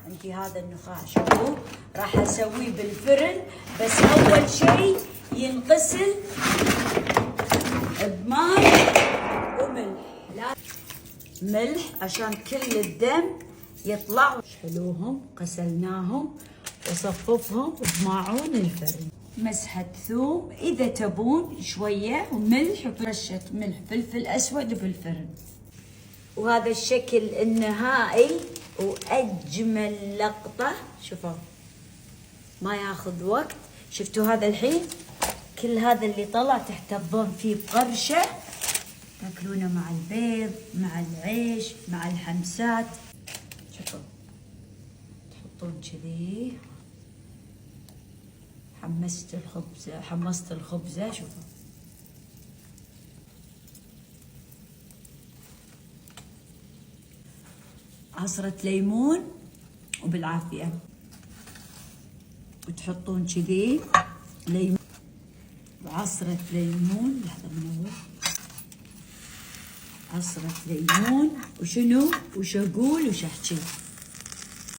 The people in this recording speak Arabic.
عندي هذا النخاع، شوفوا راح اسويه بالفرن، بس اول شيء ينغسل بماء وملح، لا ملح عشان كل الدم يطلع. حلوهم غسلناهم وصففهم بماعون الفرن. مسحة ثوم إذا تبون شوية، وملح ورشة ملح، فلفل أسود في الفرن. وهذا الشكل النهائي وأجمل لقطة. شوفوا ما ياخذ وقت. شفتوا هذا الحين كل هذا اللي طلع تحتضون فيه بقرشة، تاكلونه مع البيض، مع العيش، مع الحمسات. شوفوا تحطون كذي. حمصت الخبزة. شوفوا عصرة ليمون وبالعافية، وتحطون كذي ليمون وعصرة ليمون. لحظة منور. عصرة ليمون وشنو وشقول وشحشي.